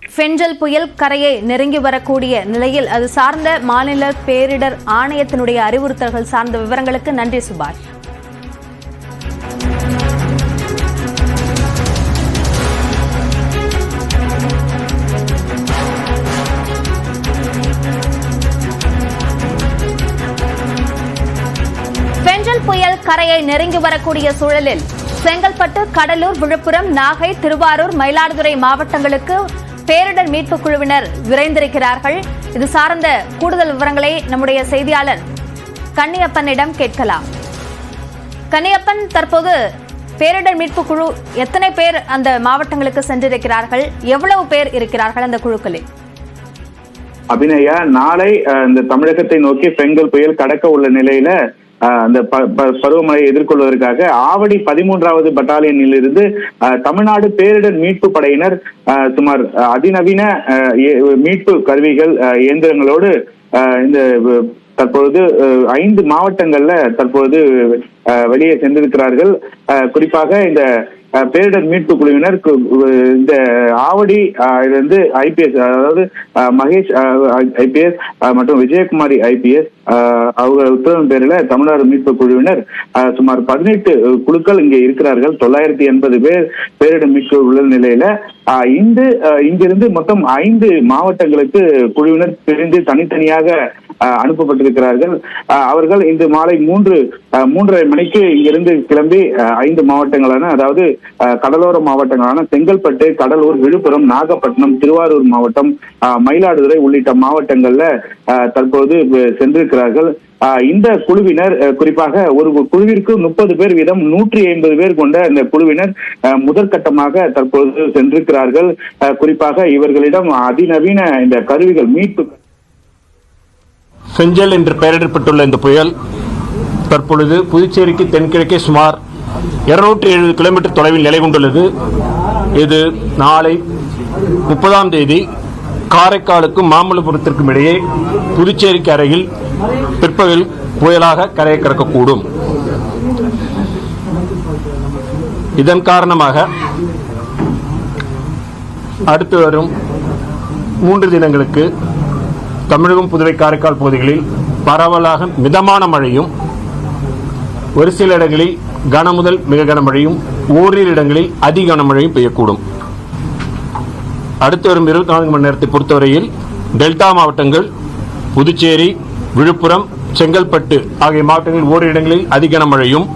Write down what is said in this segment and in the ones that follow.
ஃபெஞ்சல் புயல் கரையை நெருங்கி வரக்கூடிய நிலையில் அது சார்ந்த மாநில பேரிடர் ஆணையத்தினுடைய அறிவுறுத்தல்கள் சார்ந்த விவரங்களுக்கு நன்றி சுபாஷ். ஃபெஞ்சல் புயல் கரையை நெருங்கி வரக்கூடிய சூழலில் செங்கல்பட்டு, கடலூர், விழுப்புரம், நாகை, திருவாரூர், மயிலாடுதுறை மாவட்டங்களுக்கு பேரிடர் மீட்பு குழுவினர் விரைந்திருக்கிறார்கள். இது சார்ந்த கூடுதல் விவரங்களை நம்முடைய செய்தியாளர் கன்னியப்பனிடம் கேட்கலாம். கன்னியப்பன், தற்போது பேரிடர் மீட்பு குழு எத்தனை பேர் அந்த மாவட்டங்களுக்கு சென்றிருக்கிறார்கள்? எவ்வளவு பேர் இருக்கிறார்கள் அந்த குழுக்களில்? அபிநயா, நாளை இந்த தமிழகத்தை நோக்கி பெங்கல் புயல் கடக்க உள்ள நிலையில அந்த பருவமழையை எதிர்கொள்வதற்காக ஆவடி 13வது பட்டாலியனில் இருந்து தமிழ்நாடு பேரிடர் மீட்பு படையினர் சுமார் அதிநவீன மீட்பு கருவிகள், இயந்திரங்களோடு இந்த தற்பொழுது 5 மாவட்டங்கள்ல தற்பொழுது வெளியே சென்றிருக்கிறார்கள். குறிப்பாக இந்த பேரிடர் மீட்பு குழுவினர் இந்த ஆவடி இருந்து IPS, அதாவது மகேஷ் IPS மற்றும் விஜயகுமாரி IPS அவங்க உத்தரவின் பேரில் தமிழ்நாடு மீட்பு குழுவினர் சுமார் 18 குழுக்கள் இங்கே இருக்கிறார்கள். 980 பேர் பேரிடர் மீட்பு உள்ள நிலையில இங்கிருந்து மொத்தம் 5 மாவட்டங்களுக்கு குழுவினர் பிரிந்து தனித்தனியாக அனுப்பப்பட்டிருக்கிறார்கள். அவர்கள் இன்று மாலை 3:30 மணிக்கு இங்கிருந்து கிளம்பி 5 மாவட்டங்களான, அதாவது கடலோர மாவட்டங்களான செங்கல்பட்டு, கடலூர், விழுப்புரம், நாகப்பட்டினம், திருவாரூர் மாவட்டம், மயிலாடுதுறை உள்ளிட்ட மாவட்டங்கள்ல தற்போது சென்றிருக்கிறார்கள். இந்த குழுவினர் குறிப்பாக ஒரு குழுவிற்கு 30 பேர் வீதம் 150 பேர் கொண்ட இந்த குழுவினர் முதற்கட்டமாக தற்போது சென்றிருக்கிறார்கள். குறிப்பாக இவர்களிடம் அதிநவீன இந்த கருவிகள், மீட்பு ஃபெஞ்சல் என்று பெயரிடப்பட்டுள்ள இந்த புயல் தற்பொழுது புதுச்சேரிக்கு தென்கிழக்கே சுமார் 270 கிலோமீட்டர் தொலைவில் நிலை கொண்டுள்ளது. இது நாளை 30ஆம் தேதி காரைக்காலுக்கும் மாமல்லபுரத்திற்கும் இடையே புதுச்சேரிக்கு அருகில் பிற்பகல் புயலாக கரையை கடக்கக்கூடும். இதன் காரணமாக அடுத்து வரும் 3 தினங்களுக்கு தமிழகம், புதுவை, காரைக்கால் பகுதிகளில் பரவலாக மிதமான மழையும், ஒரு சில இடங்களில் கன முதல் மிக கனமழையும், ஓரிரு இடங்களில் அதி கனமழையும் பெய்யக்கூடும். அடுத்து வரும் 24 மணி நேரத்தை பொறுத்தவரையில் டெல்டா மாவட்டங்கள் புதுச்சேரி, விழுப்புரம், செங்கல்பட்டு ஆகிய மாவட்டங்களில் ஓரிரு இடங்களில் அதி கனமழையும்,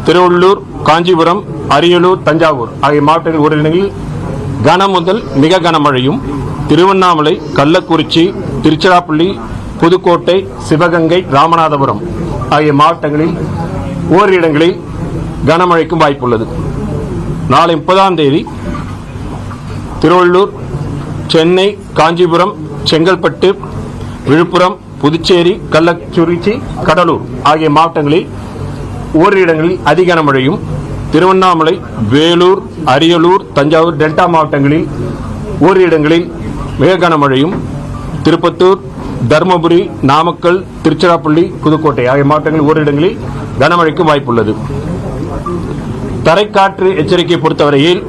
திருவள்ளூர், காஞ்சிபுரம், அரியலூர், தஞ்சாவூர் ஆகிய மாவட்டங்களில் ஓரிரு இடங்களில் கன முதல் மிக கனமழையும், திருவண்ணாமலை, கள்ளக்குறிச்சி, திருச்சிராப்பள்ளி, புதுக்கோட்டை, சிவகங்கை, ராமநாதபுரம் ஆகிய மாவட்டங்களில் ஓரிரு இடங்களில் கனமழைக்கும் வாய்ப்புள்ளது. நாளை 30ஆம் தேதி திருவள்ளூர், சென்னை, காஞ்சிபுரம், செங்கல்பட்டு, விழுப்புரம், புதுச்சேரி, கள்ளக்குறிச்சி, கடலூர் ஆகிய மாவட்டங்களில் ஓரிரு இடங்களில் அதி கனமழையும், திருவண்ணாமலை, வேலூர், அரியலூர், தஞ்சாவூர் டெல்டா மாவட்டங்களில் ஓரிரு இடங்களில் மிக கனமழையும், திருப்பத்தூர், தருமபுரி, நாமக்கல், திருச்சிராப்பள்ளி, புதுக்கோட்டை ஆகிய மாவட்டங்களில் ஓரிரு இடங்களில் கனமழைக்கு வாய்ப்புள்ளது. தரைக்காற்று எச்சரிக்கை பொறுத்தவரையில்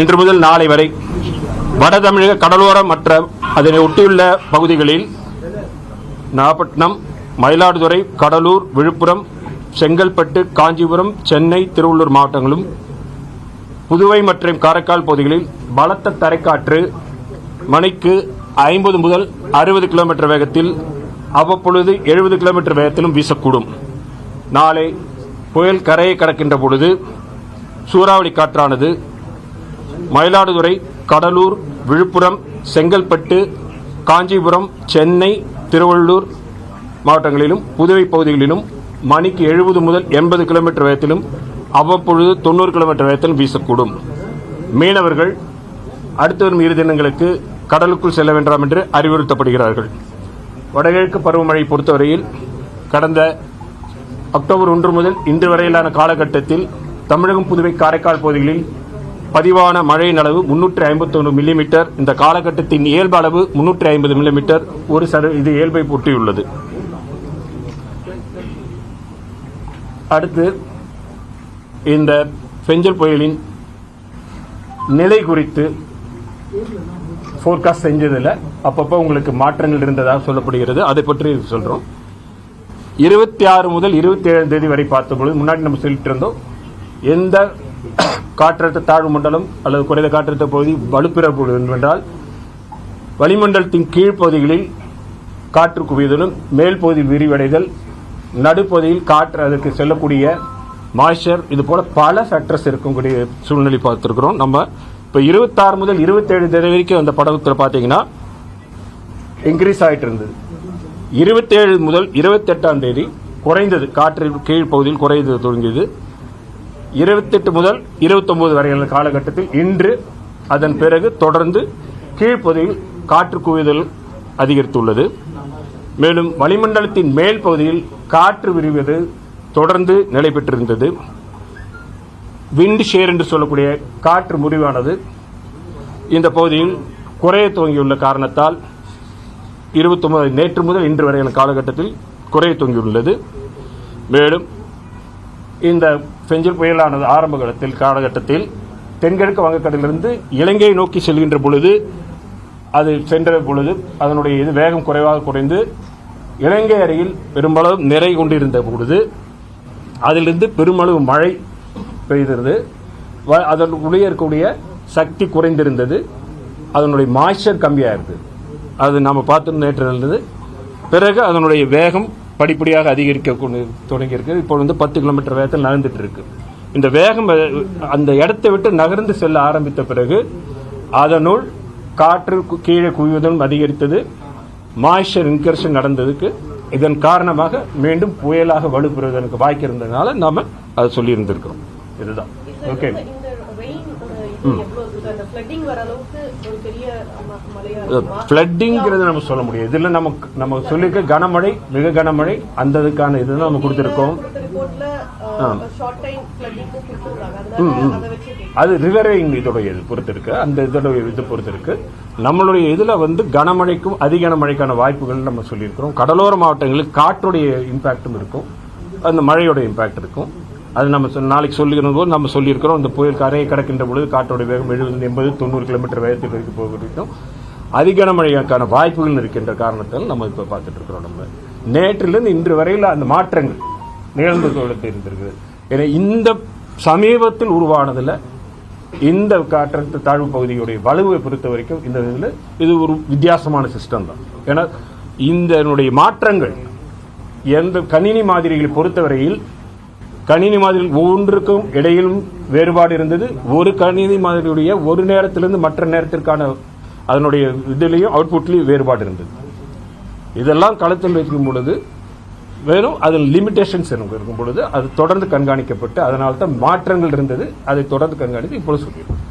இன்று முதல் நாளை வரை வட தமிழக கடலோர மற்ற அதனை ஒட்டியுள்ள பகுதிகளில் நாகப்பட்டினம், மயிலாடுதுறை, கடலூர், விழுப்புரம், செங்கல்பட்டு, காஞ்சிபுரம், சென்னை, திருவள்ளூர் மாவட்டங்களும், புதுவை மற்றும் காரைக்கால் பகுதிகளில் பலத்த தரைக்காற்று மணிக்கு 50 முதல் 60 கிலோமீட்டர் வேகத்தில், அவ்வப்பொழுது 70 கிலோமீட்டர் வேகத்திலும் வீசக்கூடும். நாளை புயல் கரையை கடக்கின்ற பொழுது சூறாவளி காற்றானது மயிலாடுதுறை, கடலூர், விழுப்புரம், செங்கல்பட்டு, காஞ்சிபுரம், சென்னை, திருவள்ளூர் மாவட்டங்களிலும் புதுவை பகுதிகளிலும் மணிக்கு 70 முதல் 80 கிலோமீட்டர் வேகத்திலும், அவ்வப்பொழுது 90 கிலோமீட்டர் வேகத்திலும் வீசக்கூடும். மீனவர்கள் அடுத்து வரும் 2 தினங்களுக்கு கடலுக்குள் செல்ல வேண்டாம் என்று அறிவுறுத்தப்படுகிறார்கள். வடகிழக்கு பருவமழை பொறுத்தவரையில் கடந்த அக்டோபர் 1 முதல் இன்று வரையிலான காலகட்டத்தில் தமிழகம், புதுவை, காரைக்கால் பகுதிகளில் பதிவான மழையின் அளவு 351 மில்லிமீட்டர். இந்த காலகட்டத்தின் இயல்பு அளவு 350 மில்லிமீட்டர். இது இயல்பை ஒட்டியுள்ளது. அடுத்து இந்த ஃபெஞ்சல் புயலின் நிலை குறித்து ஃபோர்காஸ்ட் செஞ்சதில் அப்பப்போ உங்களுக்கு மாற்றங்கள் இருந்ததாக சொல்லப்படுகிறது. அதை பற்றி சொல்கிறோம். 26 முதல் 27 தேதி வரை பார்த்தபொழுது முன்னாடி நம்ம சொல்லிட்டு இருந்தோம், எந்த காற்றழுத்த தாழ்வு மண்டலம் அல்லது குறைந்த காற்றழுத்த பகுதி வலுப்பெறப்படும் என்றால் வளிமண்டலத்தின் கீழ்ப்பகுதிகளில் காற்று குவிதலும், மேல் பகுதி விரிவடைதல், நடுப்பகுதியில் காற்று அதற்கு செல்லக்கூடிய மாய்ச்சர், இது போல பல ஃபேக்டர்ஸ் இருக்கக்கூடிய சூழ்நிலை பார்த்துருக்கிறோம். நம்ம இப்போ 26 முதல் 27 தேதி வரைக்கும் அந்த படத்தில் பார்த்தீங்கன்னா இன்க்ரீஸ் ஆகிட்டு இருந்தது. 27 முதல் 28ஆம் தேதி குறைந்தது, காற்று கீழ்ப்பகுதியில் குறைந்தது தொடங்கியது. 28 முதல் 29 வரையான காலகட்டத்தில் இன்று அதன் பிறகு தொடர்ந்து கீழ்ப்பகுதியில் காற்று குவிதல் அதிகரித்துள்ளது. மேலும் வளிமண்டலத்தின் மேல் பகுதியில் காற்று விரிவது தொடர்ந்து நிலை பெற்றிருந்தது. விண்ட் ஷேர் என்று சொல்லக்கூடிய காற்று முறிவானது இந்த பகுதியில் குறைய துவங்கியுள்ள காரணத்தால் 29 நேற்று முதல் இன்று வரையான காலகட்டத்தில் குறைய துவங்கியுள்ளது. மேலும் இந்த பெஞ்சல் புயலானது ஆரம்ப காலகட்டத்தில் தென்கிழக்கு வங்கக்கடலிலிருந்து இலங்கையை நோக்கி செல்கின்ற பொழுது, அது சென்ற பொழுது அதனுடைய வேகம் குறைவாக குறைந்து இலங்கை அருகில் பெருமளவு நிறை கொண்டிருந்த பொழுது அதிலிருந்து பெருமளவு மழை பெய்திருந்தது. அதனுடைய இருக்கக்கூடிய சக்தி குறைந்திருந்தது. அதனுடைய மாய்ச்சர் கம்மியாக இருந்தது. அது நம்ம பார்த்து நேற்று இருந்தது. பிறகு அதனுடைய வேகம் படிப்படியாக அதிகரிக்க தொடங்கியிருக்கு. இப்போ 10 கிலோமீட்டர் வேகத்தில் நகர்ந்துட்டு இருக்கு. இந்த வேகம் அந்த இடத்தை விட்டு நகர்ந்து செல்ல ஆரம்பித்த பிறகு அதனுள் காற்று கீழே குவிவதும் அதிகரித்தது. மாய்ச்சர் இன்கர்ஷன் நடந்ததுக்கு இதன் காரணமாக மீண்டும் புயலாக வலுப்பெறுவதற்கு வாய்ப்பு இருந்ததுனால நாம அதை சொல்லி இருந்திருக்கிறோம். இதுதான் ஓகே. ஃப்ளட்டிங்கிறது நம்ம சொல்ல முடியாது. இதில் நம்ம சொல்லியிருக்க கனமழை, மிக கனமழை, அந்த இதுக்கான இதுதான் நம்ம கொடுத்துருக்கோம். அது ரிவரிங் இதோடைய இது பொறுத்து இருக்கு, அந்த இதோடைய இது பொறுத்து இருக்கு. நம்மளுடைய இதுல கனமழைக்கும் அதிக கனமழைக்கான வாய்ப்புகள் நம்ம சொல்லியிருக்கிறோம். கடலோர மாவட்டங்களில் காற்றுடைய இம்பாக்டும் இருக்கும், அந்த மழையோட இம்பாக்ட் இருக்கும். அது நம்ம நாளைக்கு சொல்லிக்கிற போது நம்ம சொல்லியிருக்கிறோம். இந்த புயல் கரையை கடக்கின்ற பொழுது காற்றோடைய வேகம் 70, 80, 90 கிலோமீட்டர் வேகத்தில் வரைக்கும் போகிறோம். அதிக கனமழைக்கான வாய்ப்புகள் இருக்கின்ற காரணத்தால் நம்ம இப்போ பார்த்துட்டு இருக்கிறோம். நம்ம நேற்றிலிருந்து இன்று வரையில் அந்த மாற்றங்கள் நிகழ்ந்து இருந்திருக்குது. ஏன்னா இந்த சமீபத்தில் உருவானதில் இந்த காற்றழுத்த தாழ்வு பகுதியுடைய வலுவை பொறுத்த வரைக்கும் இந்த இதில் இது ஒரு வித்தியாசமான சிஸ்டம் தான். ஏன்னா இந்த மாற்றங்கள் எந்த கணினி மாதிரிகளை பொறுத்தவரையில் கணினி மாதிரி ஒவ்வொன்றுக்கும் இடையிலும் வேறுபாடு இருந்தது. ஒரு கணினி மாதிரியுடைய ஒரு நேரத்திலிருந்து மற்ற நேரத்திற்கான அதனுடைய இதிலையும் அவுட்புட்லையும் வேறுபாடு இருந்தது. இதெல்லாம் களத்தில் வைக்கும் பொழுது வெறும் அதில் லிமிடேஷன்ஸ் இருக்கும் பொழுது அது தொடர்ந்து கண்காணிக்கப்பட்டு அதனால தான் மாற்றங்கள் இருந்தது. அதை தொடர்ந்து கண்காணித்து இப்பொழுது சொல்லிடுவோம்.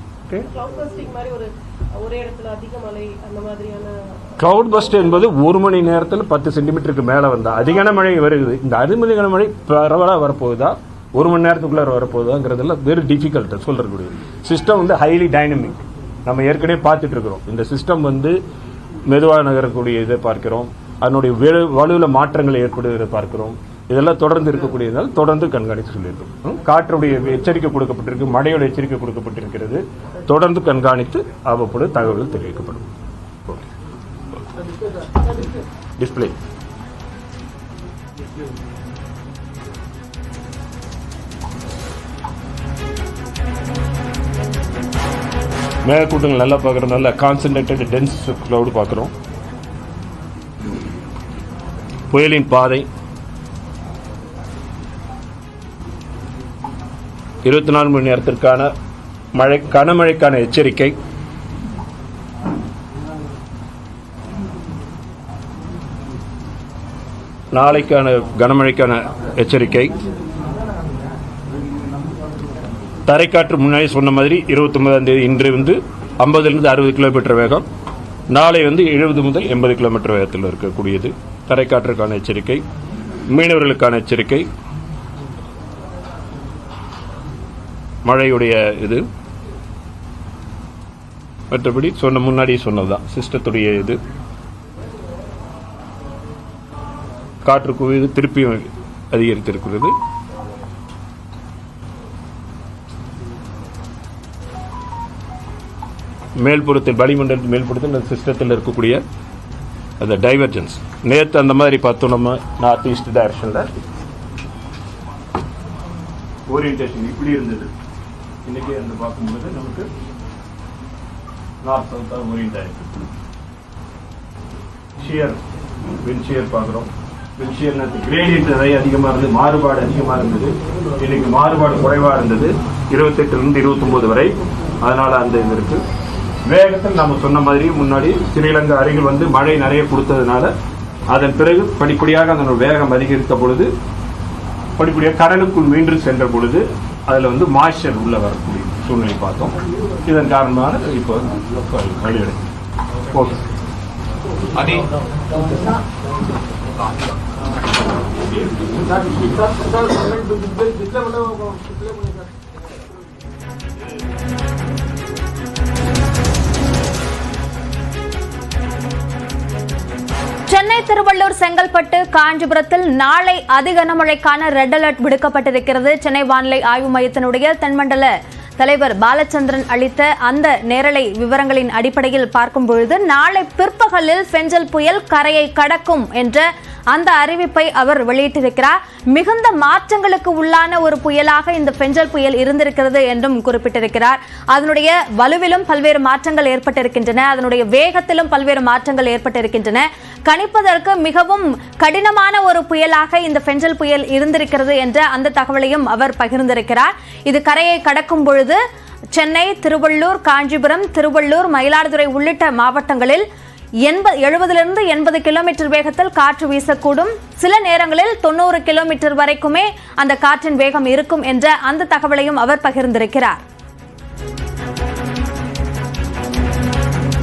கிளவுட் பஸ்ட் என்பது ஒரு மணி நேரத்தில் 10 சென்டிமீட்டருக்கு மேலே வந்தால் அதிகான மழை வருது. இந்த அதிகமான மழை பரவலாக வரப்போகுதா, ஒரு மணி நேரத்துக்குள்ளார வரப்போகுதாங்கிறதுல வெரி டிஃபிகல்ட் சொல்றக்கூடிய சிஸ்டம் ஹைலி டைனமிக். நம்ம ஏற்கனவே பார்த்துட்டு இருக்கிறோம். இந்த சிஸ்டம் மெதுவாக நகரக்கூடிய இதை பார்க்கிறோம். அதனுடைய வலுவில் மாற்றங்களை ஏற்படுவதை பார்க்கிறோம். இதெல்லாம் தொடர்ந்து இருக்கக்கூடியதால் தொடர்ந்து கண்காணித்து சொல்லியிருக்கோம். காற்றுடைய எச்சரிக்கை கொடுக்கப்பட்டிருக்கு, மழையோட எச்சரிக்கை கொடுக்கப்பட்டிருக்கிறது. தொடர்ந்து கண்காணித்து அவ்வப்பொழுது தகவல்கள் தெரிவிக்கப்படும். டிஸ்பிளே மேகக்கூட்டங்கள் நல்லா பார்க்குறோம். நல்ல கான்சன்ட்ரேட்டட் டென்ஸ் கிளவுட் பார்க்குறோம். புயலின் பாதை 24 மணி நேரத்திற்கான கனமழைக்கான எச்சரிக்கை, நாளைக்கான கனமழைக்கான எச்சரிக்கை, தரைக்காற்று முன்னாடி சொன்ன மாதிரி 29ஆம் தேதி இன்று 50லிருந்து 60 கிலோமீட்டர் வேகம், நாளை 70 முதல் 80 கிலோமீட்டர் வேகத்தில் இருக்கக்கூடியது. தரைக்காற்றுக்கான எச்சரிக்கை, மீனவர்களுக்கான எச்சரிக்கை, மழையுடைய இது மற்றபடி முன்னாடி சொன்னதுதான் சிஸ்டத்துடைய இது. காற்று குவிது திருப்பியும் அதிகரித்திருக்கிறது. மேல்புறத்தில் வளிமண்டலத்தில் மேல்புறத்தில் இந்த சிஸ்டத்தில் இருக்கக்கூடிய அந்த டைவர்ஜென்ஸ். நேற்று அந்த மாதிரி பார்த்தோம் நம்ம நார்த் ஈஸ்ட் டைரக்ஷனில் ஓரியன்டேஷன் இப்படி இருந்தது. இன்னைக்கு அந்த பார்க்கும்போது நமக்கு நார்த் சவுத்தாக ஓரியன்ட் ஆயிருக்கு. ஷியர் விண்ட் ஷியர் பார்க்குறோம். விண்ட் ஷியர் கிரேடியன்ட் நிறைய அதிகமாக இருந்தது, மாறுபாடு அதிகமாக இருந்தது. இன்னைக்கு மாறுபாடு குறைவாக இருந்தது 28லிருந்து 29 வரை. அதனால அந்த இது இருக்கு. வேகத்தில் நம்ம சொன்ன மாதிரி முன்னாடி ஸ்ரீலங்கா அருகில் வந்து மழை நிறைய கொடுத்ததுனால அதன் பிறகு படிப்படியாக அதனோட வேகம் அதிகரித்த பொழுது படிப்படியாக கடலுக்குள் மீண்டும் சென்ற பொழுது அதில் வந்து மாய்ச்சர் உள்ள வரக்கூடிய சூழ்நிலை பார்த்தோம். இதன் காரணமாக இப்போ வழியடை. ஓகே சென்னை, திருவள்ளூர், செங்கல்பட்டு, காஞ்சிபுரத்தில் நாளை அதி கனமழைக்கான ரெட் அலர்ட் விடுக்கப்பட்டிருக்கிறது. சென்னை வானிலை ஆய்வு மையத்தினுடைய தென்மண்டல தலைவர் பாலச்சந்திரன் அளித்த அந்த நேரலை விவரங்களின் அடிப்படையில் பார்க்கும் பொழுது நாளை பிற்பகலில் பெஞ்சல் புயல் கரையை கடக்கும் என்ற அந்த அறிவிப்பை அவர் வெளியிட்டிருக்கிறார். மிகுந்த மாற்றங்களுக்கு உள்ளான ஒரு புயலாக இந்த பெஞ்சல் புயல் இருந்திருக்கிறது என்றும் குறிப்பிட்டிருக்கிறார். அதனுடைய வலுவிலும் பல்வேறு மாற்றங்கள் ஏற்பட்டிருக்கின்றன, அதனுடைய வேகத்திலும் பல்வேறு மாற்றங்கள் ஏற்பட்டிருக்கின்றன. கணிப்பதற்கு மிகவும் கடினமான ஒரு புயலாக இந்த பெஞ்சல் புயல் இருந்திருக்கிறது என்ற அந்த தகவலையும் அவர் பகிர்ந்திருக்கிறார். இது கரையை கடக்கும் பொழுது சென்னை, திருவள்ளூர், காஞ்சிபுரம், திருவள்ளூர், மயிலாடுதுறை உள்ளிட்ட மாவட்டங்களில் 70லிருந்து 80 கிலோமீட்டர் வேகத்தில் காற்று வீசக்கூடும். சில நேரங்களில் 90 கிலோமீட்டர் வரைக்குமே அந்த காற்றின் வேகம் இருக்கும் என்ற அந்த தகவலையும் அவர் பகிர்ந்திருக்கிறார்.